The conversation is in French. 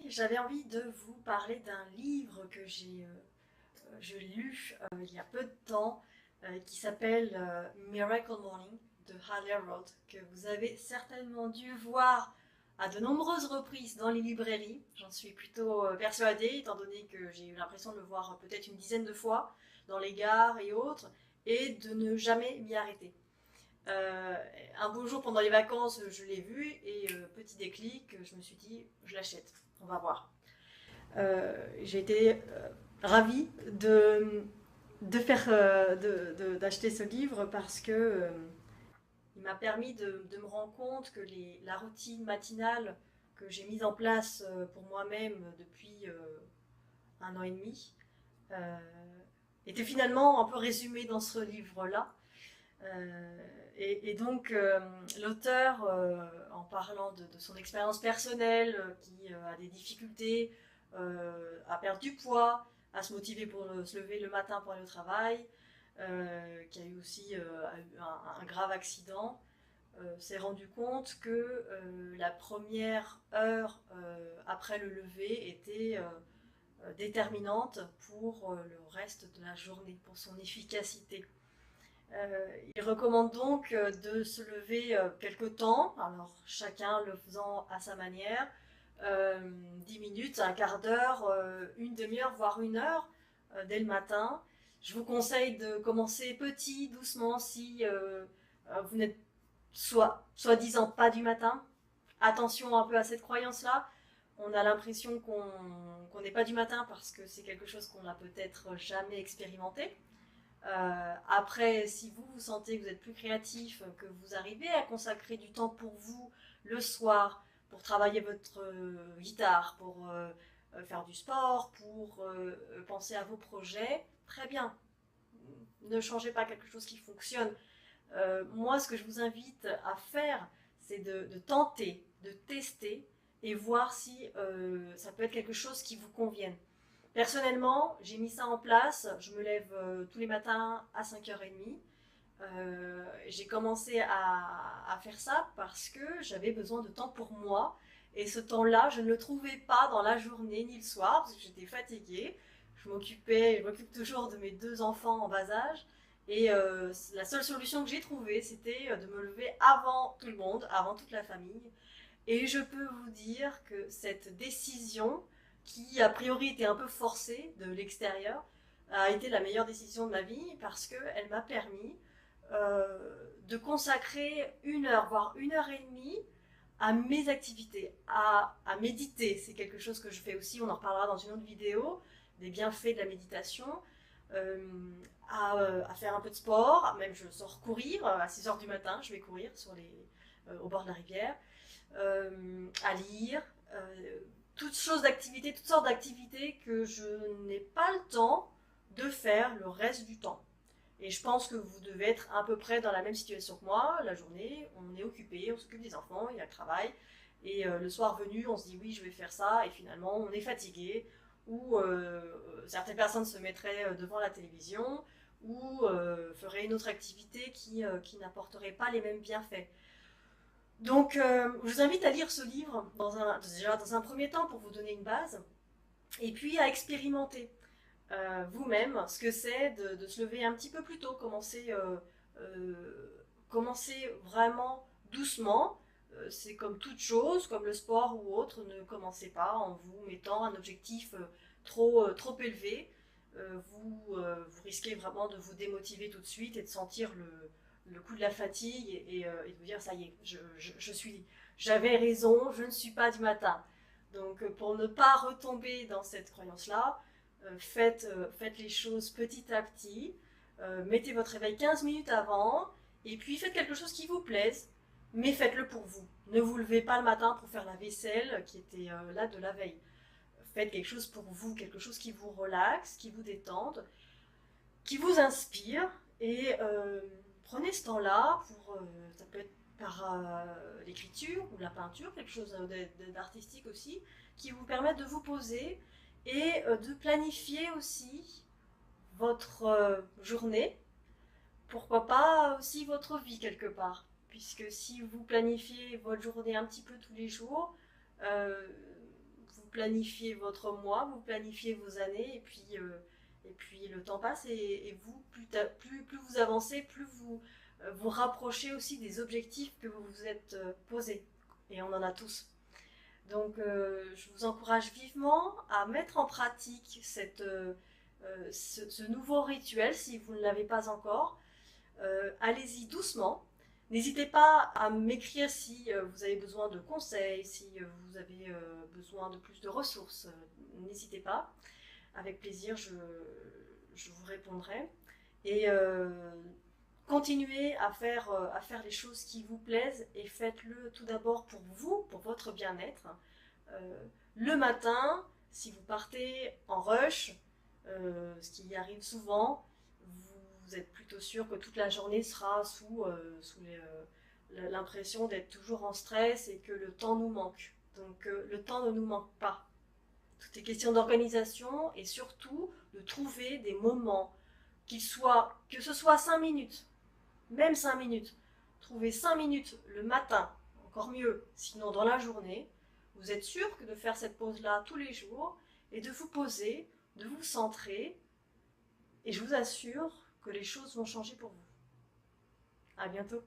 J'avais envie de vous parler d'un livre que j'ai lu il y a peu de temps qui s'appelle Miracle Morning de Halia Roth, que vous avez certainement dû voir à de nombreuses reprises dans les librairies. J'en suis plutôt persuadée, étant donné que j'ai eu l'impression de le voir peut-être une dizaine de fois dans les gares et autres, et de ne jamais m'y arrêter. Euh, un beau jour pendant les vacances, je l'ai vu et petit déclic, je me suis dit, je l'achète, on va voir. J'ai été ravie d'acheter ce livre parce que il m'a permis de me rendre compte que la routine matinale que j'ai mise en place pour moi-même depuis 1 an et demi euh, était finalement un peu résumée dans ce livre-là. Donc, l'auteur, en parlant de son expérience personnelle, qui a des difficultés à perdre du poids, à se motiver pour se lever le matin pour aller au travail, qui a eu aussi un grave accident, s'est rendu compte que la première heure après le lever était déterminante pour le reste de la journée, pour son efficacité. Il recommande donc de se lever quelque temps, alors chacun le faisant à sa manière, 10 minutes, un quart d'heure, une demi-heure, voire 1 heure dès le matin. Je vous conseille de commencer petit, doucement, si vous n'êtes soi-disant pas du matin. Attention un peu à cette croyance-là. On a l'impression qu'on n'est pas du matin parce que c'est quelque chose qu'on n'a peut-être jamais expérimenté. Après, si vous vous sentez que vous êtes plus créatif, que vous arrivez à consacrer du temps pour vous le soir, pour travailler votre guitare, pour faire du sport, pour penser à vos projets, très bien. Ne changez pas quelque chose qui fonctionne. Moi, ce que je vous invite à faire, c'est de tenter, de tester et voir si ça peut être quelque chose qui vous convienne. Personnellement, j'ai mis ça en place. Je me lève tous les matins à 5h30. J'ai commencé à faire ça parce que j'avais besoin de temps pour moi. Et ce temps-là, je ne le trouvais pas dans la journée ni le soir parce que j'étais fatiguée. Je m'occupe toujours de mes 2 enfants en bas âge. Et la seule solution que j'ai trouvée, c'était de me lever avant tout le monde, avant toute la famille. Et je peux vous dire que cette décision, qui a priori était un peu forcée de l'extérieur, a été la meilleure décision de ma vie parce qu'elle m'a permis de consacrer 1 heure, voire 1 heure et demie à mes activités, à méditer. C'est quelque chose que je fais aussi, on en reparlera dans une autre vidéo, des bienfaits de la méditation, à faire un peu de sport, même je sors courir, à 6h du matin, je vais courir au bord de la rivière, à lire, toutes sortes d'activités que je n'ai pas le temps de faire le reste du temps. Et je pense que vous devez être à peu près dans la même situation que moi. La journée, on est occupé, on s'occupe des enfants, il y a le travail. Et le soir venu, on se dit oui, je vais faire ça. Et finalement, on est fatigué. Ou certaines personnes se mettraient devant la télévision ou feraient une autre activité qui n'apporterait pas les mêmes bienfaits. Donc, je vous invite à lire ce livre déjà dans un premier temps pour vous donner une base, et puis à expérimenter vous-même ce que c'est de se lever un petit peu plus tôt, commencer vraiment doucement. C'est comme toute chose, comme le sport ou autre, ne commencez pas en vous mettant un objectif trop élevé. Vous risquez vraiment de vous démotiver tout de suite et de sentir le coup de la fatigue et de vous dire ça y est, j'avais raison, je ne suis pas du matin. Donc pour ne pas retomber dans cette croyance-là, faites les choses petit à petit, mettez votre réveil 15 minutes avant, et puis faites quelque chose qui vous plaise, mais faites-le pour vous. Ne vous levez pas le matin pour faire la vaisselle qui était là de la veille. Faites quelque chose pour vous, quelque chose qui vous relaxe, qui vous détende, qui vous inspire, et prenez ce temps-là ça peut être par l'écriture ou la peinture, quelque chose d'artistique aussi, qui vous permettent de vous poser et de planifier aussi votre journée, pourquoi pas aussi votre vie quelque part. Puisque si vous planifiez votre journée un petit peu tous les jours, vous planifiez votre mois, vous planifiez vos années, et puis le temps passe, et vous, plus vous avancez, plus vous vous rapprochez aussi des objectifs que vous vous êtes posés. Et on en a tous. Donc je vous encourage vivement à mettre en pratique ce nouveau rituel si vous ne l'avez pas encore. Allez-y doucement. N'hésitez pas à m'écrire si vous avez besoin de conseils, si vous avez besoin de plus de ressources. N'hésitez pas. Avec plaisir, je vous répondrai. Et continuez à faire les choses qui vous plaisent, et faites-le tout d'abord pour vous, pour votre bien-être. Le matin, si vous partez en rush, ce qui arrive souvent, vous êtes plutôt sûr que toute la journée sera sous l'impression d'être toujours en stress et que le temps nous manque. Donc le temps ne nous manque pas. Tout est question d'organisation, et surtout de trouver des moments, que ce soit 5 minutes, même 5 minutes. Trouvez 5 minutes le matin, encore mieux, sinon dans la journée. Vous êtes sûr que de faire cette pause-là tous les jours, et de vous poser, de vous centrer, et je vous assure que les choses vont changer pour vous. À bientôt.